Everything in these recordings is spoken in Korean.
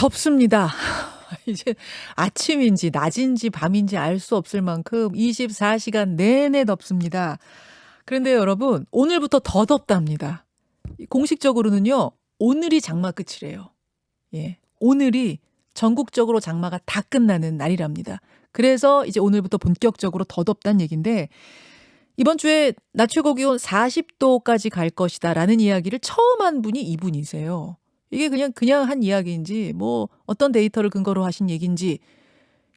덥습니다. 이제 아침인지 낮인지 밤인지 알 수 없을 만큼 24시간 내내 덥습니다. 그런데 여러분, 오늘부터 더 덥답니다. 공식적으로는요, 오늘이 장마 끝이래요. 예. 오늘이 전국적으로 장마가 다 끝나는 날이랍니다. 그래서 이제 오늘부터 본격적으로 더 덥다는 얘기인데, 이번 주에 낮 최고 기온 40도까지 갈 것이다라는 이야기를 처음 한 분이 이분이세요. 이게 그냥 한 이야기인지 뭐 어떤 데이터를 근거로 하신 얘기인지,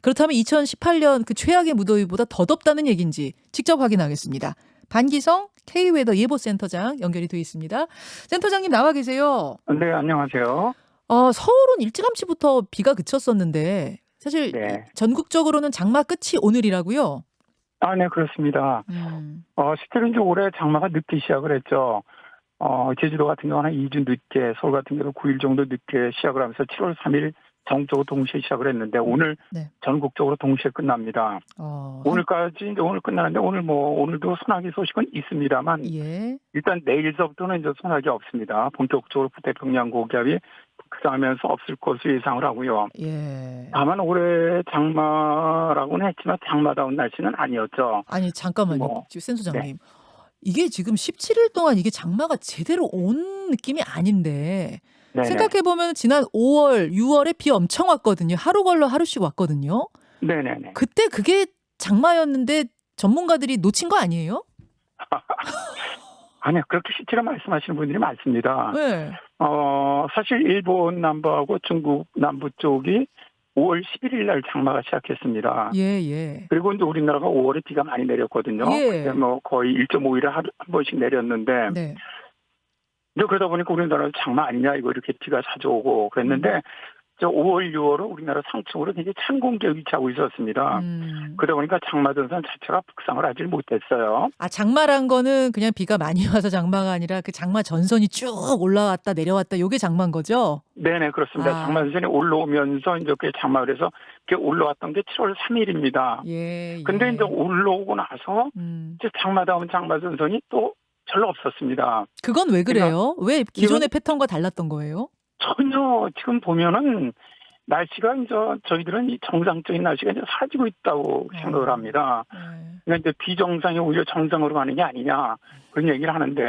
그렇다면 2018년 그 최악의 무더위보다 더 덥다는 얘기인지 직접 확인하겠습니다. 반기성 K웨더 예보센터장 연결이 되어 있습니다. 센터장님 나와 계세요. 네, 안녕하세요. 서울은 일찌감치부터 비가 그쳤었는데 사실 네. 전국적으로는 장마 끝이 오늘이라고요? 네, 그렇습니다. 음. 실제로 이제 올해 장마가 늦게 시작을 했죠. 제주도 같은 경우는 2주 늦게, 서울 같은 경우는 9일 정도 늦게 시작을 하면서 7월 3일 전국적으로 동시에 시작을 했는데 오늘 네. 전국적으로 동시에 끝납니다. 오늘까지 이제 오늘 끝나는데 오늘도 소나기 소식은 있습니다만 예. 일단 내일서부터는 이제 소나기 없습니다. 본격적으로 북태평양 고기압이 북상하면서 없을 것으로 예상을 하고요. 예. 다만 올해 장마라고는 했지만 장마다운 날씨는 아니었죠. 아니 잠깐만요. 뭐, 지금 센 네. 소장님. 이게 지금 17일 동안 이게 장마가 제대로 온 느낌이 아닌데 네네. 생각해 보면 지난 5월, 6월에 비 엄청 왔거든요. 하루 걸러 하루씩 왔거든요. 네네네. 그때 그게 장마였는데 전문가들이 놓친 거 아니에요? 아니요, 그렇게 실제로 말씀하시는 분들이 많습니다. 네. 사실 일본 남부하고 중국 남부 쪽이 5월 11일 날 장마가 시작했습니다. 예. 그리고 이제 우리나라가 5월에 비가 많이 내렸거든요. 예. 그때 뭐 거의 1.5일에 한 번씩 내렸는데, 네. 이제 그러다 보니까 우리나라는 장마 아니냐, 이거 이렇게 비가 자주 오고 그랬는데, 저 5월, 6월은 우리나라 상층으로 굉장히 찬 공기가 위치하고 있었습니다. 그러다 보니까 장마 전선 자체가 북상을 하지 못했어요. 장마란 거는 그냥 비가 많이 와서 장마가 아니라 그 장마 전선이 쭉 올라왔다 내려왔다 요게 장마인 거죠? 네네, 그렇습니다. 장마 전선이 올라오면서 이제 그 장마를 해서 그게 올라왔던 게 7월 3일입니다. 예. 근데 이제 올라오고 나서 이제 장마다운 장마 전선이 또 별로 없었습니다. 그건 왜 그래요? 왜 기존의 이건 패턴과 달랐던 거예요? 전혀 지금 보면은 날씨가 이제 저희들은 이 정상적인 날씨가 이제 사라지고 있다고 생각을 합니다. 네. 그러니까 이제 비정상이 오히려 정상으로 가는 게 아니냐 그런 얘기를 하는데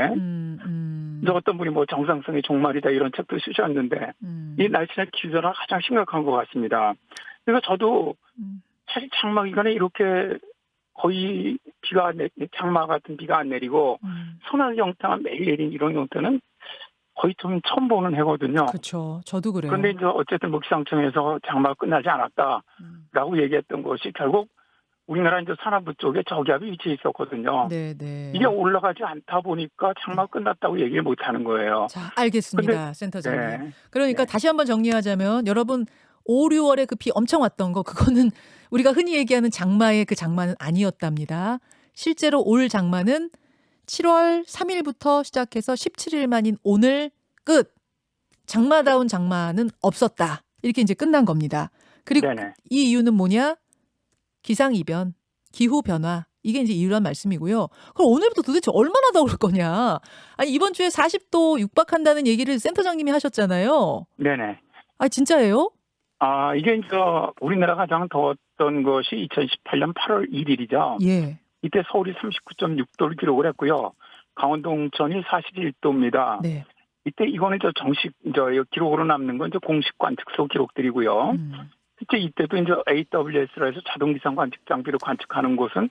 이제 어떤 분이 뭐 정상성의 종말이다 이런 책도 쓰셨는데 이 날씨의 기전은 가장 심각한 것 같습니다. 그래서 저도 사실 장마 기간에 이렇게 거의 장마 같은 비가 안 내리고 소나기 형태가 매일 내린 이런 형태는 거의 좀 처음 보는 해거든요. 그렇죠. 저도 그래요. 그런데 이제 어쨌든 뭐 기상청에서 장마가 끝나지 않았다라고 얘기했던 것이 결국 우리나라 이제 산안부 쪽에 저기압이 위치해 있었거든요. 네. 이게 올라가지 않다 보니까 장마 끝났다고 얘기를 못 하는 거예요. 자, 알겠습니다. 근데, 센터장님. 네. 그러니까 네. 다시 한번 정리하자면 여러분 5, 6월에 그 비 엄청 왔던 거 그거는 우리가 흔히 얘기하는 장마의 그 장마는 아니었답니다. 실제로 올 장마는 7월 3일부터 시작해서 17일 만인 오늘 끝. 장마다운 장마는 없었다. 이렇게 이제 끝난 겁니다. 그리고 네네. 이 이유는 뭐냐? 기상이변, 기후변화. 이게 이제 이유란 말씀이고요. 그럼 오늘부터 도대체 얼마나 더울 거냐? 아니, 이번 주에 40도 육박한다는 얘기를 센터장님이 하셨잖아요. 네네. 진짜예요? 이게 이제 우리나라가 가장 더웠던 것이 2018년 8월 1일이죠. 예. 이때 서울이 39.6도를 기록을 했고요. 강원도 웅천이 41도입니다. 네. 이때 이거는 정식 기록으로 남는 건 공식 관측소 기록들이고요. 실제 이때도 이제 AWS라 해서 자동 기상 관측 장비로 관측하는 곳은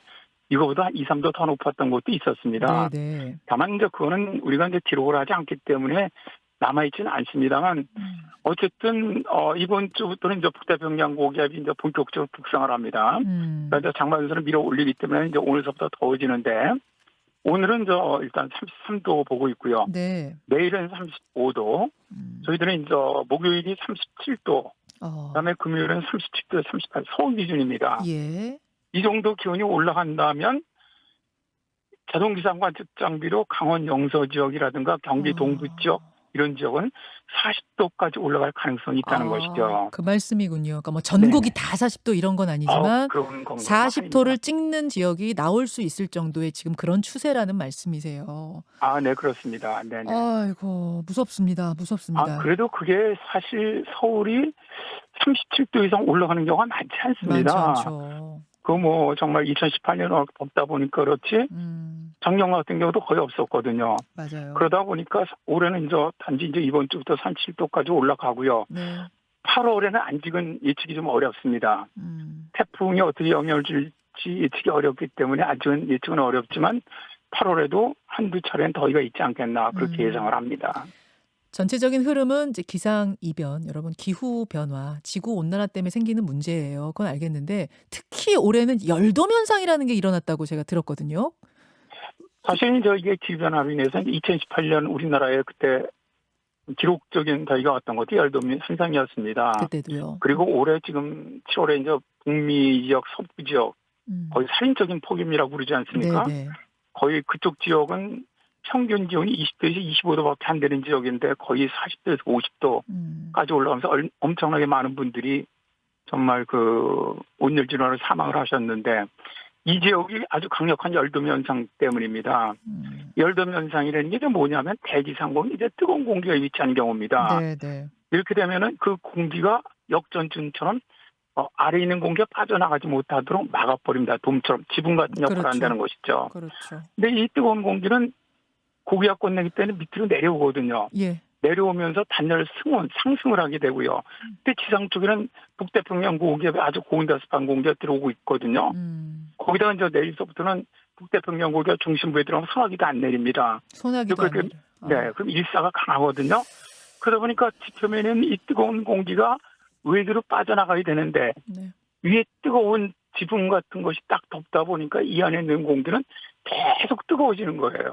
이거보다 한 2, 3도 더 높았던 곳도 있었습니다. 네. 다만 이제 그거는 우리가 이제 기록을 하지 않기 때문에 남아있지는 않습니다만 어쨌든 이번 주부터는 이제 북태평양 고기압이 이제 본격적으로 북상을 합니다. 그러니까 장마 전선을 밀어 올리기 때문에 이제 오늘서부터 더워지는데 오늘은 일단 33도 보고 있고요. 네. 내일은 35도. 저희들은 이제 목요일이 37도. 그다음에 금요일은 37도, 38도 서울 기준입니다. 예. 이 정도 기온이 올라간다면 자동 기상 관측 장비로 강원 영서 지역이라든가 경기 동부 지역 이런 지역은 40도까지 올라갈 가능성이 있다는 것이죠. 그 말씀이군요. 그러니까 뭐 전국이 네네. 다 40도 이런 건 아니지만 그런 건가요? 40도를 찍는 지역이 나올 수 있을 정도의 지금 그런 추세라는 말씀이세요. 네, 그렇습니다. 네네. 아이고, 무섭습니다. 무섭습니다. 그래도 그게 사실 서울이 37도 이상 올라가는 경우가 많지 많지 않습니다. 않죠. 뭐 정말 2018년 덥다 보니까 그렇지 작년 같은 경우도 거의 없었거든요. 맞아요. 그러다 보니까 올해는 단지 이번 주부터 37도까지 올라가고요. 네. 8월에는 아직은 예측이 좀 어렵습니다. 태풍이 어떻게 영향을 줄지 예측이 어렵기 때문에 아직은 예측은 어렵지만 8월에도 한두 차례는 더위가 있지 않겠나 그렇게 예상을 합니다. 전체적인 흐름은 이제 기상 이변, 여러분 기후 변화, 지구 온난화 때문에 생기는 문제예요. 그건 알겠는데 특히 올해는 열돔 현상이라는 게 일어났다고 제가 들었거든요. 사실 이게 기후 변화로 인해서 2018년 우리나라에 그때 기록적인 더위가 왔던 것도 열돔 현상이었습니다. 그때도요. 그리고 올해 지금 7월에 북미 지역, 서부 지역 거의 살인적인 폭염이라고 부르지 않습니까? 네네. 거의 그쪽 지역은 평균 기온이 20도에서 25도밖에 안 되는 지역인데 거의 40도에서 50도까지 올라가면서 엄청나게 많은 분들이 정말 온열 질환으로 사망을 하셨는데 이 지역이 아주 강력한 열돔 현상 때문입니다. 열돔 현상이라는 게 뭐냐면 대기 상공에 이제 뜨거운 공기가 위치한 경우입니다. 네네. 이렇게 되면은 그 공기가 역전준처럼 아래에 있는 공기가 빠져나가지 못하도록 막아버립니다. 돔처럼 지붕 같은 역할을 그렇죠. 한다는 것이죠. 그렇죠. 근데 이 뜨거운 공기는 고기압 권내기 때문에 밑으로 내려오거든요. 예. 내려오면서 단열 상승을 하게 되고요. 근데 지상 쪽에는 북태평양 고기압이 아주 고온다습한 공기가 들어오고 있거든요. 거기다가 내일서부터는 북태평양 고기압 중심부에 들어가면 소나기도 안 내립니다. 소나기도 안 내려. 네, 그럼 일사가 강하거든요. 그러다 보니까 지표면에는 이 뜨거운 공기가 외교로 빠져나가야 되는데 네. 위에 뜨거운 지붕 같은 것이 딱 덮다 보니까 이 안에 있는 공기는 계속 뜨거워지는 거예요.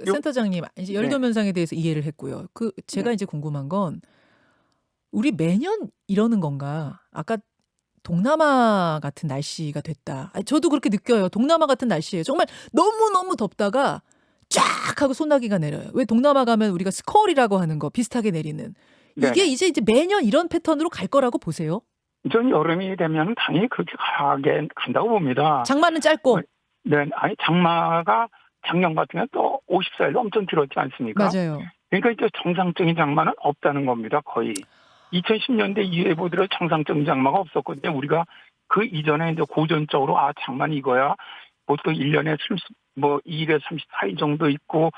센터장님, 이제 열돔 현상에 대해서 이해를 했고요. 제가 이제 궁금한 건 우리 매년 이러는 건가? 아까 동남아 같은 날씨가 됐다. 저도 그렇게 느껴요. 동남아 같은 날씨예요. 정말 너무너무 덥다가 쫙 하고 소나기가 내려요. 왜 동남아 가면 우리가 스콜이라고 하는 거 비슷하게 내리는. 이게 네네. 이제 매년 이런 패턴으로 갈 거라고 보세요? 전 여름이 되면 당연히 그렇게 간다고 봅니다. 장마는 짧고. 네, 장마가 작년 같은 경우는 또 54일도 엄청 길었지 않습니까? 맞아요. 그러니까 이제 정상적인 장마는 없다는 겁니다, 거의. 2010년대 이후에 보더라도 정상적인 장마가 없었거든요. 우리가 그 이전에 이제 고전적으로 장마는 이거야. 보통 1년에 2일에 34일 정도 있고,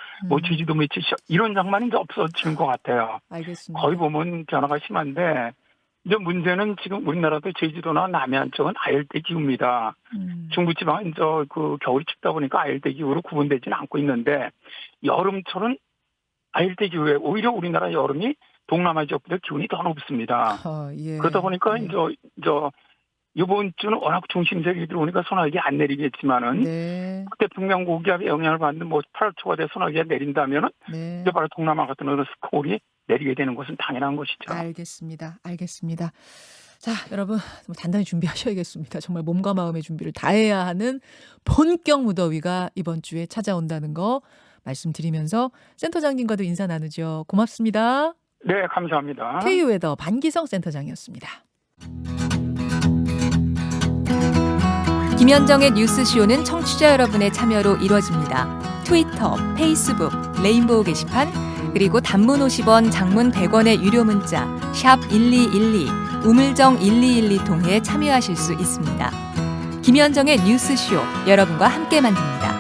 제주도 며칠 이런 장마는 이제 없어지는 것 같아요. 알겠습니다. 거의 보면 변화가 심한데, 이제 문제는 지금 우리나라도 제주도나 남해안 쪽은 아열대 기후입니다. 중부지방은 겨울이 춥다 보니까 아열대 기후로 구분되지는 않고 있는데 여름철은 아열대 기후에 오히려 우리나라 여름이 동남아 지역보다 기온이 더 높습니다. 예. 그러다 보니까 이번 주는 워낙 중심세력이 들어오니까 소나기가 안 내리겠지만은 북태평양 고기압의 영향을 받는 8월 초가 돼 소나기가 내린다면은 이제 바로 동남아 같은 어느 스콜이 내리게 되는 것은 당연한 것이죠. 알겠습니다. 자, 여러분 단단히 준비하셔야겠습니다. 정말 몸과 마음의 준비를 다 해야 하는 본격 무더위가 이번 주에 찾아온다는 거 말씀드리면서 센터장님과도 인사 나누죠. 고맙습니다. 네, 감사합니다. KU웨더 반기성 센터장이었습니다. 김현정의 뉴스쇼는 청취자 여러분의 참여로 이루어집니다. 트위터, 페이스북, 레인보우 게시판, 그리고 단문 50원, 장문 100원의 유료 문자 샵 1212, 우물정 1212 통해 참여하실 수 있습니다. 김현정의 뉴스쇼, 여러분과 함께 만듭니다.